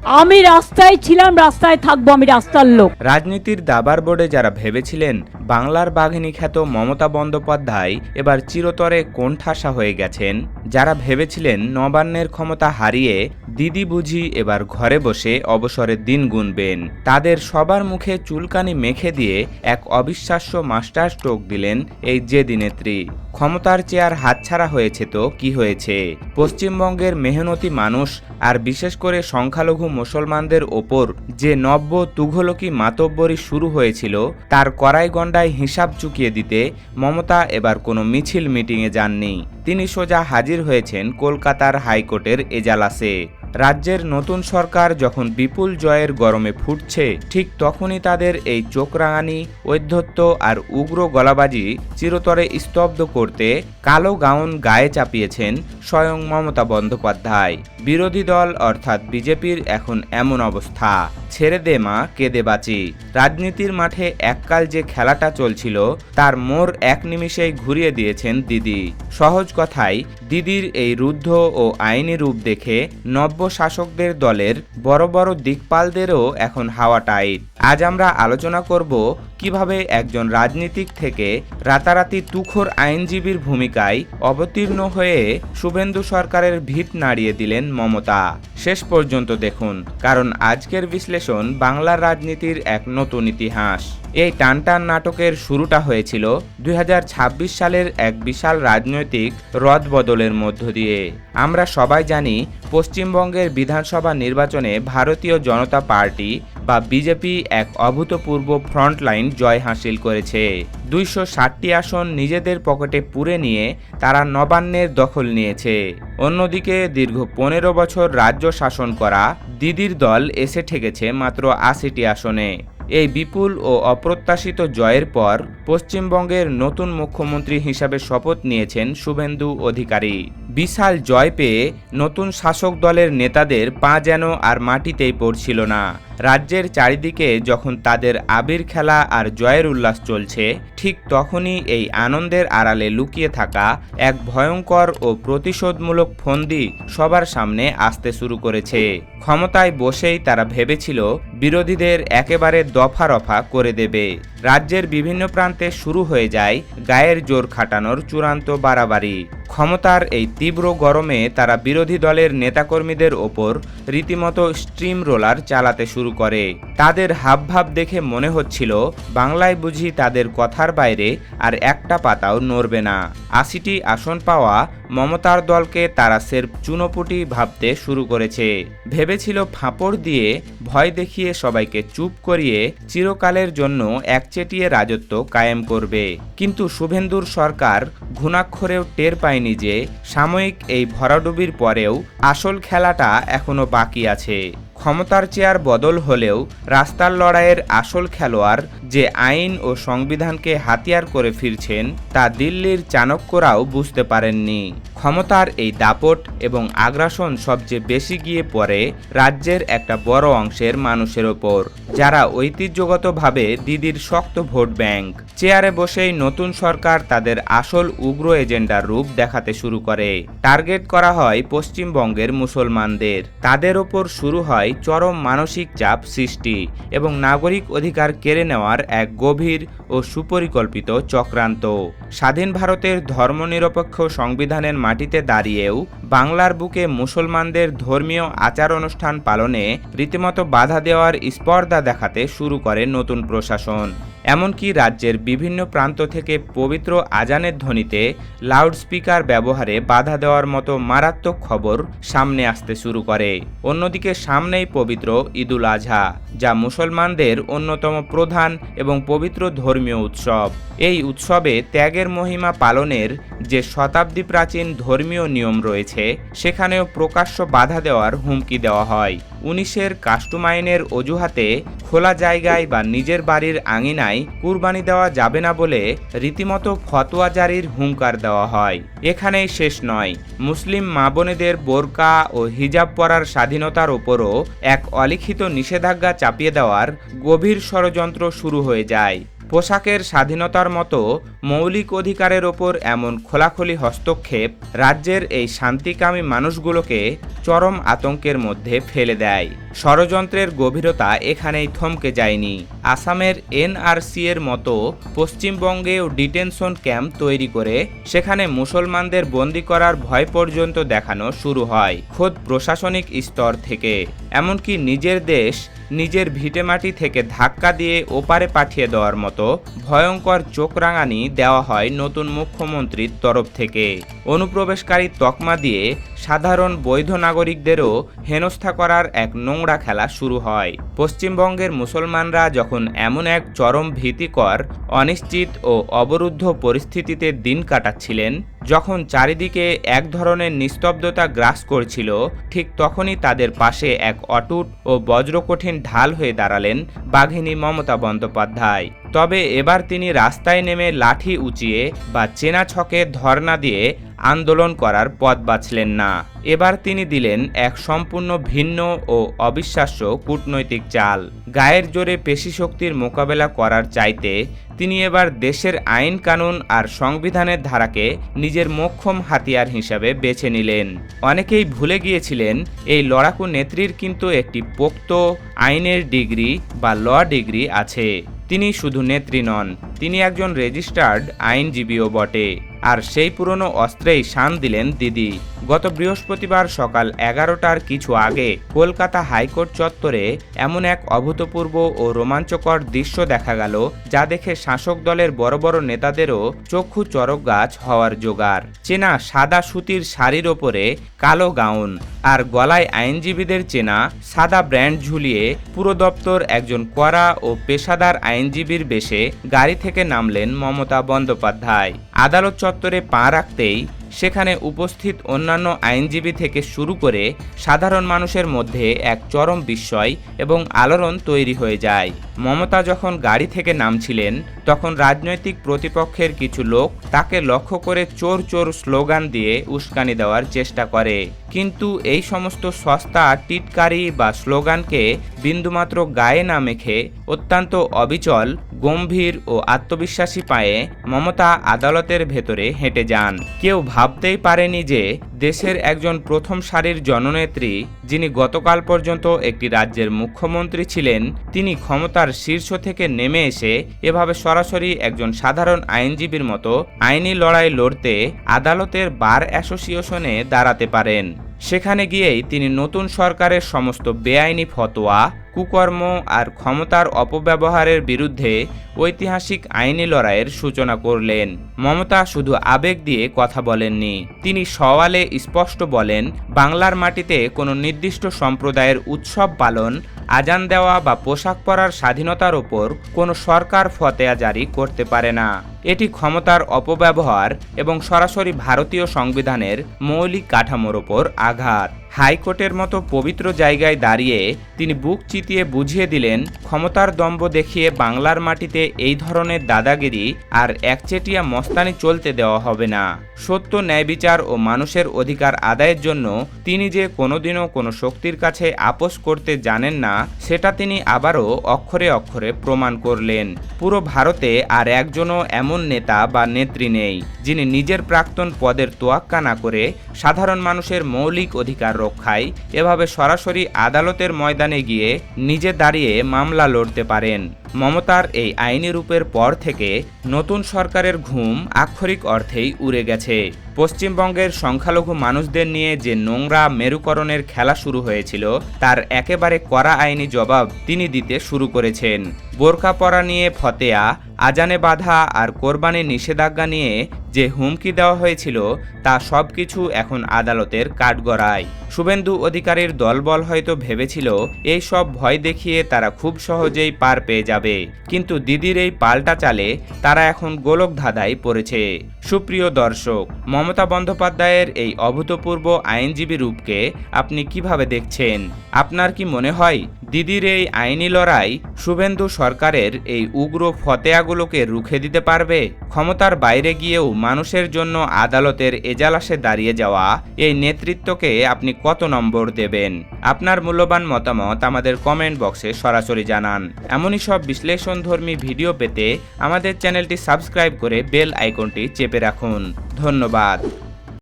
আমি রাস্তায় ছিলাম, রাস্তায় থাকবো, আমি রাস্তার লোক। রাজনীতির দাবার বোর্ডে যারা ভেবেছিলেন বাংলার বাঘিনী খ্যাত মমতা বন্দ্যোপাধ্যায় এবার চিরতরে কোণঠাসা হয়ে গেছেন, যারা ভেবেছিলেন নবান্নের ক্ষমতা হারিয়ে দিদি বুঝি এবার ঘরে বসে অবসরের দিন গুনবেন, তাদের সবার মুখে চুলকানি মেখে দিয়ে এক অবিশ্বাস্য মাস্টার স্ট্রোক দিলেন এই জেদি নেত্রী। ক্ষমতার চেয়ার হাতছাড়া হয়েছে তো কি হয়েছে, পশ্চিমবঙ্গের মেহনতি মানুষ আর বিশেষ করে সংখ্যালঘু মুসলমানদের ওপর যে নব্য তুঘলকি মাতব্বরি শুরু হয়েছিল তার কড়াই গণ্ডায় হিসাব চুকিয়ে দিতে মমতা এবার কোনো মিছিল মিটিংয়ে যাননি। তিনি সোজা হাজির হয়েছেন কলকাতার হাইকোর্টের এজালাসে। রাজ্যের নতুন সরকার যখন বিপুল জয়ের গরমে ফুটছে, ঠিক তখনই তাদের এই চোখরাঙানি, ঔদ্ধত্য আর উগ্র গলাবাজি চিরতরে স্তব্ধ করতে কালো গাউন গায়ে চাপিয়েছেন স্বয়ং মমতা বন্দ্যোপাধ্যায়। বিরোধী দল অর্থাৎ বিজেপির এখন এমন অবস্থা, ছেড়ে দে মা কেঁদে বাঁচি। রাজনীতির মাঠে এককাল যে খেলাটা চলছিল তার মোড় এক নিমিষেই ঘুরিয়ে দিয়েছেন দিদি। সহজ কথায় দিদির এই রুদ্ধ ও আইনি রূপ দেখে নব্য শাসকদের দলের বড় বড় দিকপালদেরও এখন হাওয়া টাইট। আজ আমরা আলোচনা করব কিভাবে একজন রাজনীতিক থেকে রাতারাতি তুখোর আইনজীবীর ভূমিকায় অবতীর্ণ হয়ে শুভেন্দু সরকারের ভিত নাড়িয়ে দিলেন মমতা। শেষ পর্যন্ত দেখুন, কারণ আজকের বিশ্লেষণ বাংলার রাজনীতির এক নতুন ইতিহাস। এই টানটান নাটকের শুরুটা হয়েছিল 2026 সালের এক বিশাল রাজনৈতিক রদবদলের মধ্য দিয়ে। আমরা সবাই জানি পশ্চিমবঙ্গের বিধানসভা নির্বাচনে ভারতীয় জনতা পার্টি বা বিজেপি এক অভূতপূর্ব ফ্রন্টলাইন জয় হাসিল করেছে। 260টি আসন নিজেদের পকেটে পুরে নিয়ে তারা নবান্নের দখল নিয়েছে। অন্যদিকে দীর্ঘ 15 বছর রাজ্য শাসন করা দিদির দল এসে ঠেকেছে মাত্র 80টি আসনে। এই বিপুল ও অপ্রত্যাশিত জয়ের পর পশ্চিমবঙ্গের নতুন মুখ্যমন্ত্রী হিসাবে শপথ নিয়েছেন শুভেন্দু অধিকারী। বিশাল জয় পেয়ে নতুন শাসক দলের নেতাদের পা যেন আর মাটিতেই পড়ছিল না। রাজ্যের চারিদিকে যখন তাদের আবির খেলা আর জয়ের উল্লাস চলছে, ঠিক তখনই এই আনন্দের আড়ালে লুকিয়ে থাকা এক ভয়ঙ্কর ও প্রতিশোধমূলক ফন্দি সবার সামনে আসতে শুরু করেছে। ক্ষমতায় বসেই তারা ভেবেছিল বিরোধীদের একেবারে দফা রফা করে দেবে। রাজ্যের বিভিন্ন প্রান্তে শুরু হয়ে যায় গায়ের জোর খাটানোর চূড়ান্ত বাড়াবাড়ি। ক্ষমতার এই তীব্র গরমে তারা বিরোধী দলের নেতাকর্মীদের ওপর রীতিমতো স্ট্রিম রোলার চালাতে শুরু করে। তাদের হাবভাব দেখে মনে হচ্ছিল বাংলায় বুঝি তাদের কথার বাইরে আর একটা পাতাও নড়বে না। 80টি আসন পাওয়া মমতার দলকে তারা সেরফ চুনোপুটি ভাবতে শুরু করেছে। ভেবেছিল ফাঁপড় দিয়ে ভয় দেখিয়ে সবাইকে চুপ করিয়ে চিরকালের জন্য একচেটিয়ে রাজত্ব কায়েম করবে। কিন্তু শুভেন্দুর সরকার ঘুণাক্ষরেও টের পায়নি যে সাময়িক এই ভরাডুবির পরেও আসল খেলাটা এখনো বাকি আছে। ক্ষমতার চেয়ার বদল হলেও রাস্তার লড়াইয়ের আসল খেলোয়াড় যে আইন ও সংবিধানকে হাতিয়ার করে ফিরছেন তা দিল্লির চাণক্যরাও বুঝতে পারেননি। ক্ষমতার এই দাপট এবং আগ্রাসন সবচেয়ে বেশি গিয়ে পড়ে রাজ্যের একটা বড় অংশের মানুষের ওপর, যারা ঐতিহ্যগতভাবে দিদির শক্ত ভোট ব্যাংক। চেয়ারে বসেই নতুন সরকার তাদের আসল উগ্র এজেন্ডার রূপ দেখাতে শুরু করে। টার্গেট করা হয় পশ্চিমবঙ্গের মুসলমানদের। তাদের ওপর শুরু হয় চরম মানসিক চাপ সৃষ্টি এবং নাগরিক অধিকার কেড়ে নেওয়ার এক গভীর ও সুপরিকল্পিত চক্রান্ত। স্বাধীন ভারতের ধর্মনিরপেক্ষ সংবিধানের মাটিতে দাঁড়িয়েও বাংলার বুকে মুসলমানদের ধর্মীয় আচার অনুষ্ঠান পালনে রীতিমতো বাধা দেওয়ার স্পর্ধা দেখাতে শুরু করে নতুন প্রশাসন। এমনকি রাজ্যের বিভিন্ন প্রান্ত থেকে পবিত্র আজানের ধ্বনিতে লাউডস্পিকার ব্যবহারে বাধা দেওয়ার মতো মারাত্মক খবর সামনে আসতে শুরু করে। অন্যদিকে সামনেই পবিত্র ঈদুল আজহা, যা মুসলমানদের অন্যতম প্রধান এবং পবিত্র ধর্মীয় উৎসব। এই উৎসবে ত্যাগের মহিমা পালনের যে শতাব্দী প্রাচীন ধর্মীয় নিয়ম রয়েছে, সেখানেও প্রকাশ্য বাধা দেওয়ার হুমকি দেওয়া হয়। 19-এর কাস্টম আইনের অজুহাতে খোলা জায়গায় বা নিজের বাড়ির আঙিনায় কুরবানি দেওয়া যাবে না বলে রীতিমতো ফতোয়া জারির হুঙ্কার দেওয়া হয়। এখানেই শেষ নয়, মুসলিম মা বোনেদের বোরকা ও হিজাব পরার স্বাধীনতার ওপরও এক অলিখিত নিষেধাজ্ঞা চাপিয়ে দেওয়ার গভীর ষড়যন্ত্র শুরু হয়ে যায়। পোশাকের স্বাধীনতার মতো মৌলিক অধিকারের ওপর এমন খোলাখুলি হস্তক্ষেপ রাজ্যের এই শান্তিকামী মানুষগুলোকে চরম আতঙ্কের মধ্যে ফেলে দেয়। ষড়যন্ত্রের গভীরতা এখানেই থমকে যায়নি। আসামের এনআরসি এর মতো পশ্চিমবঙ্গেও ডিটেনশন ক্যাম্প তৈরি করে সেখানে মুসলমানদের বন্দী করার ভয় পর্যন্ত দেখানো শুরু হয় খোদ প্রশাসনিক স্তর থেকে। এমনকি নিজের দেশ নিজের ভিটেমাটি থেকে ধাক্কা দিয়ে ওপারে পাঠিয়ে দেওয়ার মতো ভয়ঙ্কর চোখরাঙানি দেওয়া হয় নতুন মুখ্যমন্ত্রীর তরফ থেকে। অনুপ্রবেশকারী তকমা দিয়ে সাধারণ বৈধ নাগরিকদেরও হেনস্থা করার এক নোংরা খেলা শুরু হয়। পশ্চিমবঙ্গের মুসলমানরা যখন এমন এক চরম ভীতিকর, অনিশ্চিত ও অবরুদ্ধ পরিস্থিতিতে দিন কাটাচ্ছিলেন, যখন চারিদিকে এক ধরনের নিস্তব্ধতা গ্রাস করছিল, ঠিক তখনই তাদের পাশে এক অটুট ও বজ্রকঠিন ঢাল হয়ে দাঁড়ালেন বাঘিনী মমতা বন্দ্যোপাধ্যায়। তবে এবার তিনি রাস্তায় নেমে লাঠি উঁচিয়ে বা চেনা ছকে ধর্ণা দিয়ে আন্দোলন করার পথ বাছলেন না। এবার তিনি দিলেন এক সম্পূর্ণ ভিন্ন ও অবিশ্বাস্য কূটনৈতিক চাল। গায়ের জোরে পেশিশক্তির মোকাবেলা করার চাইতে তিনি এবার দেশের আইন কানুন আর সংবিধানের ধারাকে নিজের মোক্ষম হাতিয়ার হিসাবে বেছে নিলেন। অনেকেই ভুলে গিয়েছিলেন এই লড়াকু নেত্রীর কিন্তু একটি পোক্ত আইনের ডিগ্রি বা ল ডিগ্রি আছে। তিনি শুধু নেত্রী নন, তিনি একজন রেজিস্টার্ড আইনজীবীও বটে। আর সেই পুরনো অস্ত্রেই শান দিলেন দিদি। গত বৃহস্পতিবার সকাল 11টার কিছু আগে কলকাতা হাইকোর্ট চত্বরে এমন এক অভূতপূর্ব ও রোমাঞ্চকর দৃশ্য দেখা গেল, যা দেখে শাসক দলের বড় বড় নেতাদেরও চক্ষু চরক গাছ হওয়ার জোগাড়। চেনা সাদা সুতির শাড়ির ওপরে কালো গাউন আর গলায় আইনজীবীদের চেনা সাদা ব্র্যান্ড ঝুলিয়ে পুরো দপ্তর একজন কড়া ও পেশাদার আইনজীবীর বেশে গাড়ি থেকে নামলেন মমতা বন্দ্যোপাধ্যায়। আদালত চত্বরে পা রাখতেই সেখানে উপস্থিত অন্যান্য আইনজীবী থেকে শুরু করে সাধারণ মানুষের মধ্যে এক চরম বিস্ময় এবং আলোড়ন তৈরি হয়ে যায়। মমতা যখন গাড়ি থেকে নামছিলেন, তখন রাজনৈতিক প্রতিপক্ষের কিছু লোক তাকে লক্ষ্য করে চোর চোর স্লোগান দিয়ে উস্কানি দেওয়ার চেষ্টা করে। কিন্তু এই সমস্ত সস্তা টিটকারি বা স্লোগানকে বিন্দুমাত্র গায়ে না মেখে অত্যন্ত অবিচল, গম্ভীর ও আত্মবিশ্বাসী পায়ে মমতা আদালতের ভেতরে হেঁটে যান। কেউ ভাবতেই পারেনি যে দেশের একজন প্রথম সারির জননেত্রী, যিনি গতকাল পর্যন্ত একটি রাজ্যের মুখ্যমন্ত্রী ছিলেন, তিনি ক্ষমতার শীর্ষ থেকে নেমে এসে এভাবে সরাসরি একজন সাধারণ আইনজীবীর মতো আইনি লড়াই লড়তে আদালতের বার অ্যাসোসিয়েশনে দাঁড়াতে পারেন। সেখানে গিয়েই তিনি নতুন সরকারের সমস্ত বেআইনি ফতোয়া, কুকর্ম আর ক্ষমতার অপব্যবহারের বিরুদ্ধে ঐতিহাসিক আইনি লড়াইয়ের সূচনা করলেন। মমতা শুধু আবেগ দিয়ে কথা বলেননি, তিনি সওয়ালে স্পষ্ট বলেন, বাংলার মাটিতে কোনো নির্দিষ্ট সম্প্রদায়ের উৎসব পালন, আজান দেওয়া বা পোশাক পরার স্বাধীনতার ওপর কোনো সরকার ফতোয়া জারি করতে পারে না। এটি ক্ষমতার অপব্যবহার এবং সরাসরি ভারতীয় সংবিধানের মৌলিক কাঠামোর ওপর আঘাত। হাইকোর্টের মতো পবিত্র জায়গায় দাঁড়িয়ে তিনি বুক চিতিয়ে বুঝিয়ে দিলেন, ক্ষমতার দম্ভ দেখিয়ে বাংলার মাটিতে এই ধরনের দাদাগিরি আর একচেটিয়া মস্তানি চলতে দেওয়া হবে না। সত্য, ন্যায় বিচার ও মানুষের অধিকার আদায়ের জন্য তিনি যে কোনোদিনও কোনো শক্তির কাছে আপোস করতে জানেন না, সেটা তিনি আবারও অক্ষরে অক্ষরে প্রমাণ করলেন। পুরো ভারতে আর একজনও এমন নেতা বা নেত্রী নেই, যিনি নিজের প্রাক্তন পদের তোয়াক্কা না করে সাধারণ মানুষের মৌলিক অধিকার রক্ষায় এভাবে সরাসরি আদালতের ময়দানে গিয়ে নিজে দাঁড়িয়ে মামলা লড়তে পারেন। মমতার এই আইনি রূপের পর থেকে নতুন সরকারের ঘুম আক্ষরিক অর্থেই উড়ে গেছে। পশ্চিমবঙ্গের সংখ্যালঘু মানুষদের নিয়ে যে নোংরা মেরুকরণের খেলা শুরু হয়েছিল, তার একেবারে কড়া আইনি জবাব তিনি দিতে শুরু করেছেন। বোরকা পরা নিয়ে ফতেয়া, আজানে বাধা আর কোরবানির নিষেধাজ্ঞা নিয়ে যে হুমকি দেওয়া হয়েছিল, তা সব কিছু এখন আদালতের কাঠগড়ায়। শুভেন্দু অধিকারীর দলবল হয়তো ভেবেছিল এই সব ভয় দেখিয়ে তারা খুব সহজেই পার পেয়ে যাবে, কিন্তু দিদির এই পাল্টা চালে তারা এখন গোলক ধাঁধায় পড়েছে। সুপ্রিয় দর্শক, মমতা বন্দ্যোপাধ্যায়ের এই অভূতপূর্ব আইনজীবী রূপকে আপনি কিভাবে দেখছেন? আপনার কি মনে হয় দিদির এই আইনি লড়াই শুভেন্দু সরকারের এই উগ্র ফতেয়াগুলোকে রুখে দিতে পারবে? ক্ষমতার বাইরে গিয়েও মানুষের জন্য আদালতের এজালাসে দাঁড়িয়ে যাওয়া এই নেতৃত্বকে আপনি কত নম্বর দেবেন? আপনার মূল্যবান মতামত আমাদের কমেন্ট বক্সে সরাসরি জানান। এমনই সব বিশ্লেষণধর্মী ভিডিও পেতে আমাদের চ্যানেলটি সাবস্ক্রাইব করে বেল আইকনটি চেপে রাখুন। ধন্যবাদ।